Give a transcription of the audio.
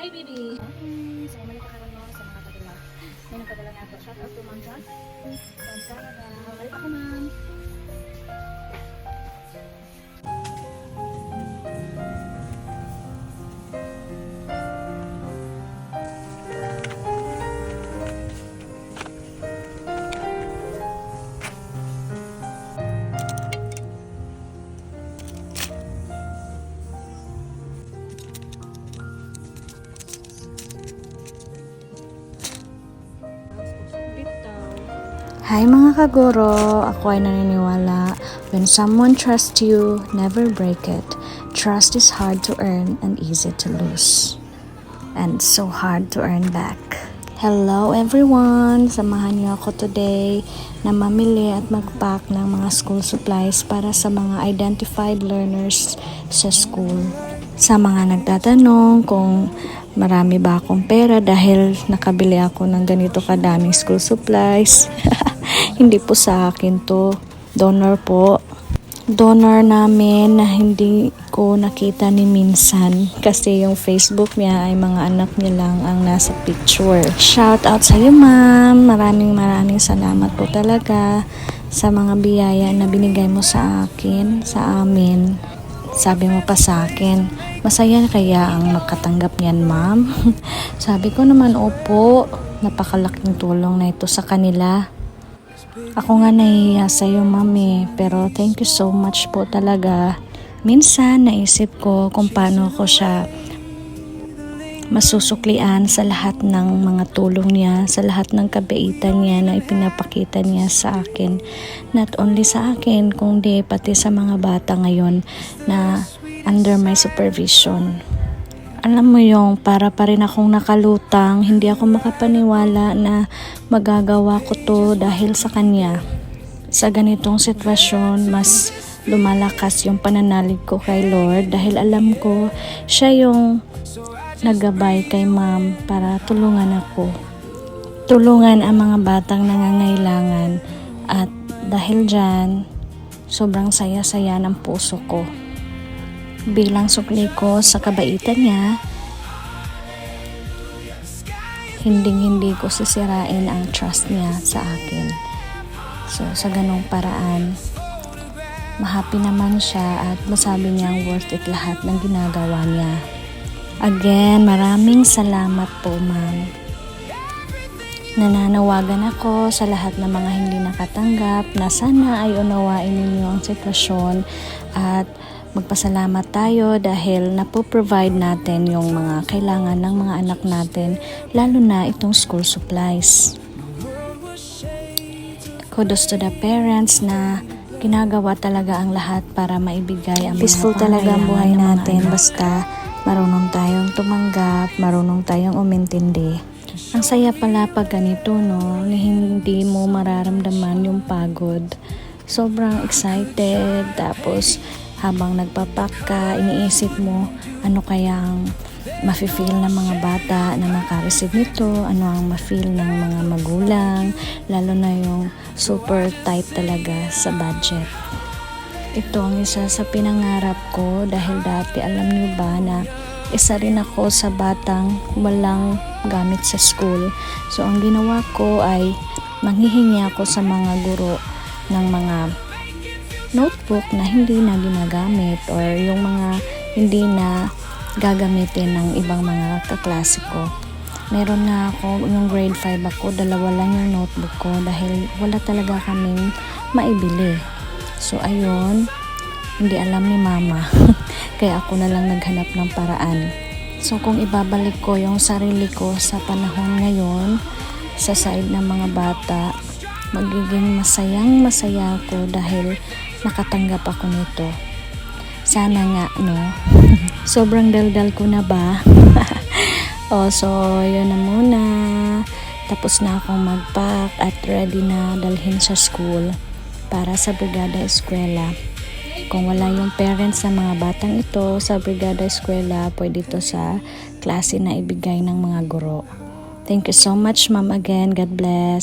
Hi, baby! So, mali pa karoon mo sa mga padala. May nagpadala nga ito. Shout out to Ma'am Jack. From Canada. Balik ako, ma'am. Hi mga kaguro, ako ay naniniwala, when someone trusts you, never break it. Trust is hard to earn and easy to lose. And so hard to earn back. Hello everyone! Samahan niyo ako today na mamili at mag-pack ng mga school supplies para sa mga identified learners sa school. Sa mga nagtatanong kung marami ba akong pera dahil nakabili ako ng ganito kadaming school supplies. Hindi po sa akin to. Donor po. Donor namin na hindi ko nakita ni minsan kasi yung Facebook niya ay mga anak niya lang ang nasa picture. Shout out sa iyo, ma'am. Maraming salamat po talaga sa mga biyaya na binigay mo sa akin, sa amin. Sabi mo pa sa akin, masaya kaya ang makatanggap niyan, ma'am? Sabi ko naman, opo, napakalaking tulong na ito sa kanila. Ako nga nahihiya sa'yo, mami, pero thank you so much po talaga. Minsan naisip ko kung paano ko siya masusuklian sa lahat ng mga tulong niya, sa lahat ng kabaitan niya na ipinapakita niya sa akin. Not only sa akin, kundi pati sa mga bata ngayon na under my supervision. Alam mo yung para pa rin akong nakalutang, hindi ako makapaniwala na magagawa ko to dahil sa kanya. Sa ganitong sitwasyon, mas lumalakas yung pananalig ko kay Lord dahil alam ko siya yung naggabay kay ma'am para tulungan ako. Tulungan ang mga batang nangangailangan at dahil dyan, sobrang saya-saya ng puso ko. Bilang sukli ko sa kabaitan niya, hindi ko sisirain ang trust niya sa akin. So, sa ganong paraan, ma-happy naman siya at masabi niyang worth it lahat ng ginagawa niya. Again, maraming salamat po, ma'am. Nananawagan ako sa lahat ng mga hindi nakatanggap na sana ay unawain ninyo ang sitwasyon at magpasalamat tayo dahil napoprovide natin yung mga kailangan ng mga anak natin, lalo na itong school supplies. Kudos to the parents na ginagawa talaga ang lahat para maibigay ang Peaceful mga talaga ang buhay natin basta marunong tayong tumanggap, marunong tayong umintindi. Ang saya pala pag ganito, no, na hindi mo mararamdaman yung pagod. Sobrang excited, tapos habang nagpapak ka, iniisip mo ano kayang mafe-feel ng mga bata na makareceive nito, ano ang ma-feel ng mga magulang, lalo na yung super tight talaga sa budget. Ito ang isa sa pinangarap ko dahil dati alam niyo ba na isa rin ako sa batang walang gamit sa school. So ang ginawa ko ay manghihingi ako sa mga guro ng mga notebook na hindi na ginagamit or yung mga hindi na gagamitin ng ibang mga kaklase ko. Meron na ako, yung grade 5 ako, 2 lang yung notebook ko dahil wala talaga kaming maibili. So ayun, hindi alam ni mama. Kaya ako na lang naghanap ng paraan. So kung ibabalik ko yung sarili ko sa panahon ngayon, sa side ng mga bata, magiging masaya ako dahil nakatanggap ako nito. Sana nga, no? Sobrang daldal ko na ba? So yun na muna. Tapos na akong mag-pack at ready na dalhin sa school para sa Brigada Eskwela. Kung wala yung parents ng mga batang ito sa Brigada Eskwela, pwede ito sa klase na ibigay ng mga guro. Thank you so much, ma'am, again. God bless.